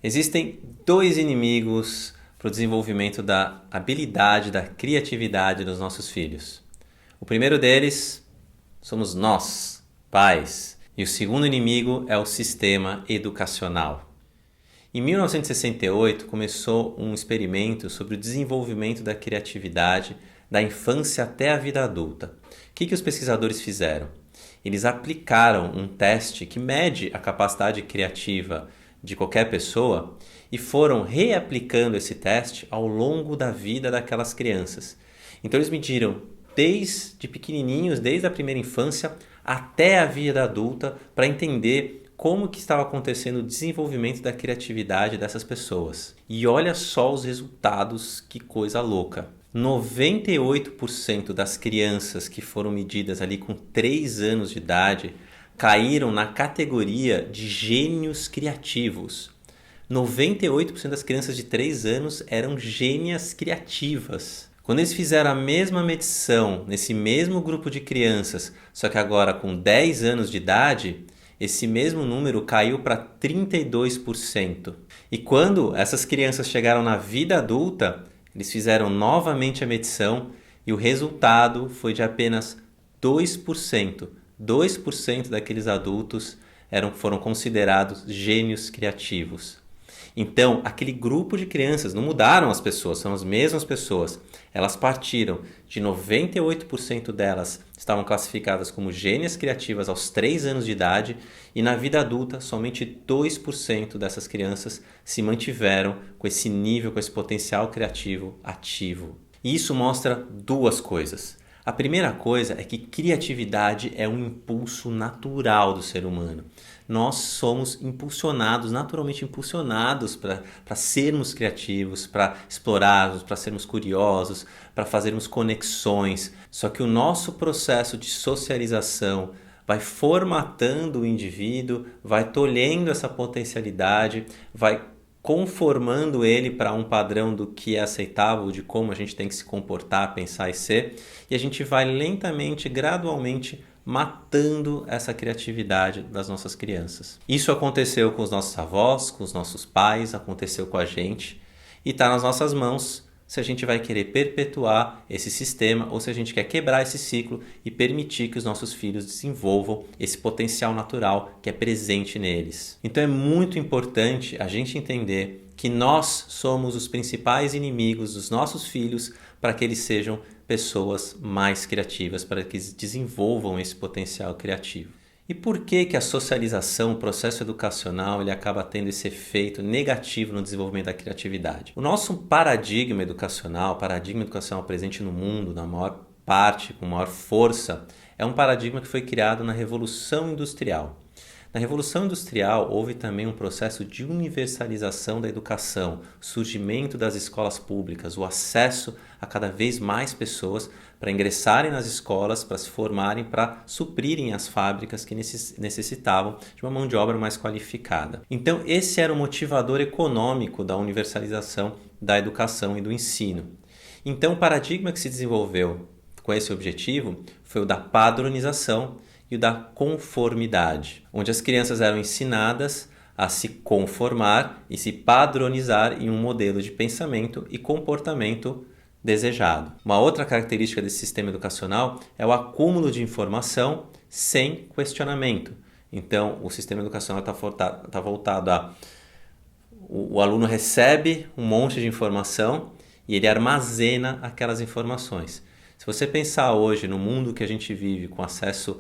Existem dois inimigos para o desenvolvimento da habilidade, da criatividade dos nossos filhos. O primeiro deles somos nós, pais, e o segundo inimigo é o sistema educacional. Em 1968 começou um experimento sobre o desenvolvimento da criatividade da infância até a vida adulta. O que os pesquisadores fizeram? Eles aplicaram um teste que mede a capacidade criativa de qualquer pessoa e foram reaplicando esse teste ao longo da vida daquelas crianças. Então eles mediram desde pequenininhos, desde a primeira infância até a vida adulta, para entender como que estava acontecendo o desenvolvimento da criatividade dessas pessoas. E olha só os resultados, que coisa louca. 98% das crianças que foram medidas ali com 3 anos de idade caíram na categoria de gênios criativos. 98% das crianças de 3 anos eram gênias criativas. Quando eles fizeram a mesma medição nesse mesmo grupo de crianças, só que agora com 10 anos de idade, esse mesmo número caiu para 32%. E quando essas crianças chegaram na vida adulta, eles fizeram novamente a medição e o resultado foi de apenas 2%. 2% daqueles adultos foram considerados gênios criativos. Então, aquele grupo de crianças, não mudaram as pessoas, são as mesmas pessoas. Elas partiram de 98% delas estavam classificadas como gênias criativas aos 3 anos de idade e na vida adulta somente 2% dessas crianças se mantiveram com esse nível, com esse potencial criativo ativo. E isso mostra duas coisas. A primeira coisa é que criatividade é um impulso natural do ser humano. Nós somos impulsionados, naturalmente impulsionados para sermos criativos, para explorarmos, para sermos curiosos, para fazermos conexões. Só que o nosso processo de socialização vai formatando o indivíduo, vai tolhendo essa potencialidade, vai conformando ele para um padrão do que é aceitável, de como a gente tem que se comportar, pensar e ser, e a gente vai lentamente, gradualmente, matando essa criatividade das nossas crianças. Isso aconteceu com os nossos avós, com os nossos pais, aconteceu com a gente, e está nas nossas mãos se a gente vai querer perpetuar esse sistema ou se a gente quer quebrar esse ciclo e permitir que os nossos filhos desenvolvam esse potencial natural que é presente neles. Então é muito importante a gente entender que nós somos os principais inimigos dos nossos filhos para que eles sejam pessoas mais criativas, para que eles desenvolvam esse potencial criativo. E por que a socialização, o processo educacional, ele acaba tendo esse efeito negativo no desenvolvimento da criatividade? O nosso paradigma educacional presente no mundo, na maior parte, com maior força, é um paradigma que foi criado na Revolução Industrial. Na Revolução Industrial houve também um processo de universalização da educação, surgimento das escolas públicas, o acesso a cada vez mais pessoas para ingressarem nas escolas, para se formarem, para suprirem as fábricas que necessitavam de uma mão de obra mais qualificada. Então esse era o motivador econômico da universalização da educação e do ensino. Então o paradigma que se desenvolveu com esse objetivo foi o da padronização e o da conformidade, onde as crianças eram ensinadas a se conformar e se padronizar em um modelo de pensamento e comportamento desejado. Uma outra característica desse sistema educacional é o acúmulo de informação sem questionamento. Então, o sistema educacional está voltado a... O aluno recebe um monte de informação e ele armazena aquelas informações. Se você pensar hoje no mundo que a gente vive, com acesso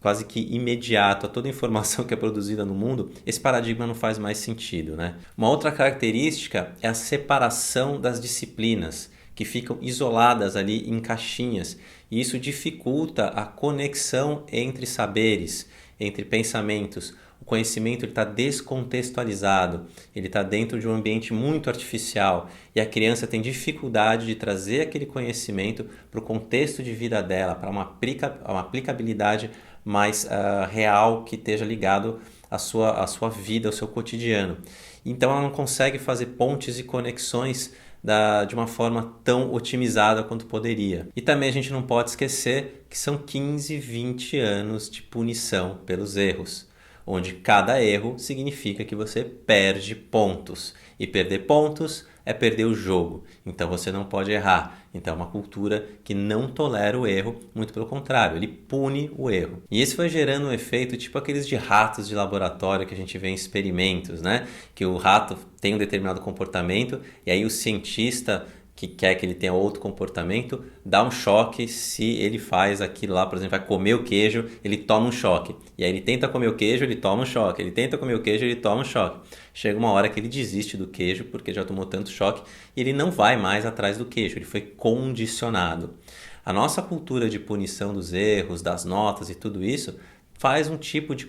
quase que imediato a toda a informação que é produzida no mundo, esse paradigma não faz mais sentido, né? Uma outra característica é a separação das disciplinas, que ficam isoladas ali em caixinhas, e isso dificulta a conexão entre saberes, entre pensamentos. O conhecimento está descontextualizado, ele está dentro de um ambiente muito artificial e a criança tem dificuldade de trazer aquele conhecimento para o contexto de vida dela, para uma aplicabilidade mais real que esteja ligado à sua vida, ao seu cotidiano. Então ela não consegue fazer pontes e conexões de uma forma tão otimizada quanto poderia. E também a gente não pode esquecer que são 15, 20 anos de punição pelos erros. onde cada erro significa que você perde pontos. E perder pontos é perder o jogo. Então você não pode errar. Então é uma cultura que não tolera o erro, muito pelo contrário, ele pune o erro. E isso vai gerando um efeito tipo aqueles de ratos de laboratório que a gente vê em experimentos, né? Que o rato tem um determinado comportamento e aí o cientista que quer que ele tenha outro comportamento, dá um choque se ele faz aquilo lá, por exemplo, vai comer o queijo, ele toma um choque. E aí ele tenta comer o queijo, ele toma um choque. Ele tenta comer o queijo, ele toma um choque. Chega uma hora que ele desiste do queijo porque já tomou tanto choque e ele não vai mais atrás do queijo, ele foi condicionado. A nossa cultura de punição dos erros, das notas e tudo isso faz um tipo de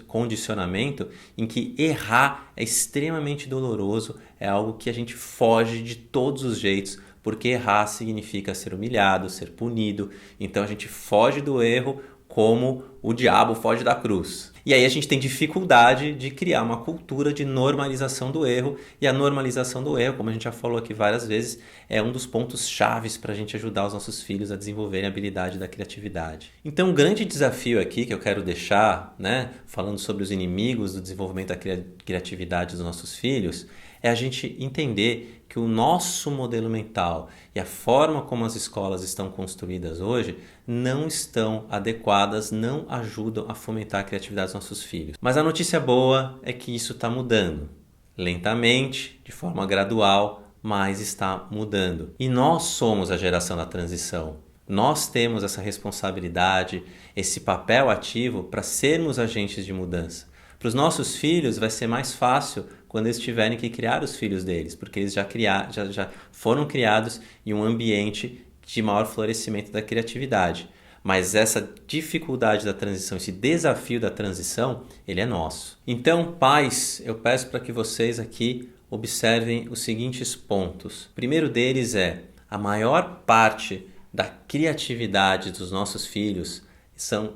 condicionamento em que errar é extremamente doloroso, é algo que a gente foge de todos os jeitos, porque errar significa ser humilhado, ser punido, então a gente foge do erro como o diabo foge da cruz. E aí a gente tem dificuldade de criar uma cultura de normalização do erro, e a normalização do erro, como a gente já falou aqui várias vezes, é um dos pontos chaves para a gente ajudar os nossos filhos a desenvolverem a habilidade da criatividade. Então, um grande desafio aqui que eu quero deixar, né, falando sobre os inimigos do desenvolvimento da criatividade dos nossos filhos, é a gente entender que o nosso modelo mental e a forma como as escolas estão construídas hoje não estão adequadas, não ajudam a fomentar a criatividade dos nossos filhos. Mas a notícia boa é que isso está mudando. Lentamente, de forma gradual, mas está mudando. E nós somos a geração da transição. Nós temos essa responsabilidade, esse papel ativo para sermos agentes de mudança. Para os nossos filhos vai ser mais fácil quando eles tiverem que criar os filhos deles, porque eles já foram criados em um ambiente de maior florescimento da criatividade. Mas essa dificuldade da transição, esse desafio da transição, ele é nosso. Então, pais, eu peço para que vocês aqui observem os seguintes pontos. O primeiro deles é a maior parte da criatividade dos nossos filhos são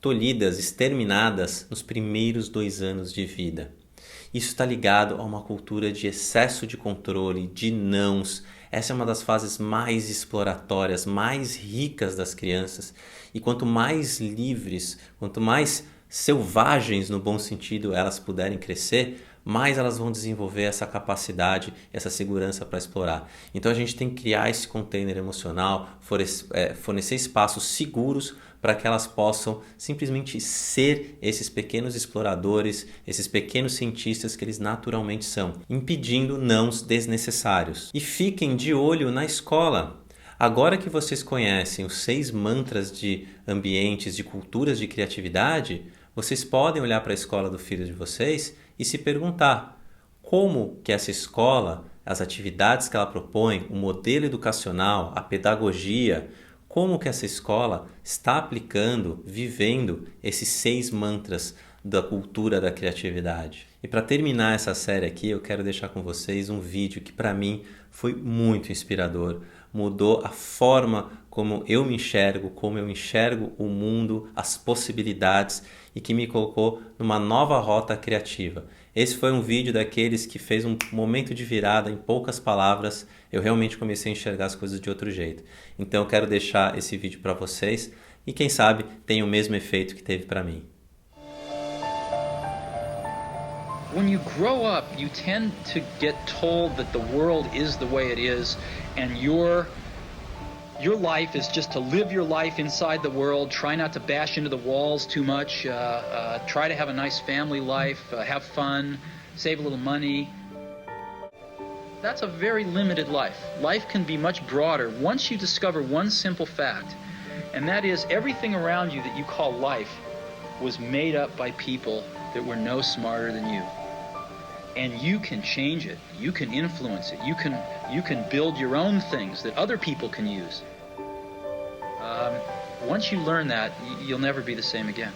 tolhidas, exterminadas nos primeiros 2 anos de vida. Isso está ligado a uma cultura de excesso de controle, de nãos. Essa é uma das fases mais exploratórias, mais ricas das crianças. E quanto mais livres, quanto mais selvagens no bom sentido elas puderem crescer, mais elas vão desenvolver essa capacidade, essa segurança para explorar. Então a gente tem que criar esse container emocional, fornecer espaços seguros para que elas possam simplesmente ser esses pequenos exploradores, esses pequenos cientistas que eles naturalmente são, impedindo nãos desnecessários. E fiquem de olho na escola. Agora que vocês conhecem os 6 mantras de ambientes, de culturas de criatividade, vocês podem olhar para a escola do filho de vocês e se perguntar como que essa escola, as atividades que ela propõe, o modelo educacional, a pedagogia, como que essa escola está aplicando, vivendo esses 6 mantras da cultura da criatividade. E para terminar essa série aqui, eu quero deixar com vocês um vídeo que para mim foi muito inspirador, mudou a forma como eu me enxergo, como eu enxergo o mundo, as possibilidades e que me colocou numa nova rota criativa. Esse foi um vídeo daqueles que fez um momento de virada, em poucas palavras, eu realmente comecei a enxergar as coisas de outro jeito. Então eu quero deixar esse vídeo para vocês e quem sabe tem o mesmo efeito que teve para mim. When you grow up, you tend to get told that the world is the way it is, and your life is just to live your life inside the world, try not to bash into the walls too much, try to have a nice family life, have fun, save a little money. That's a very limited life. Life can be much broader once you discover one simple fact, and that is everything around you that you call life was made up by people that were no smarter than you. And you can change it, you can influence it, you can build your own things that other people can use. Once you learn that, you'll never be the same again.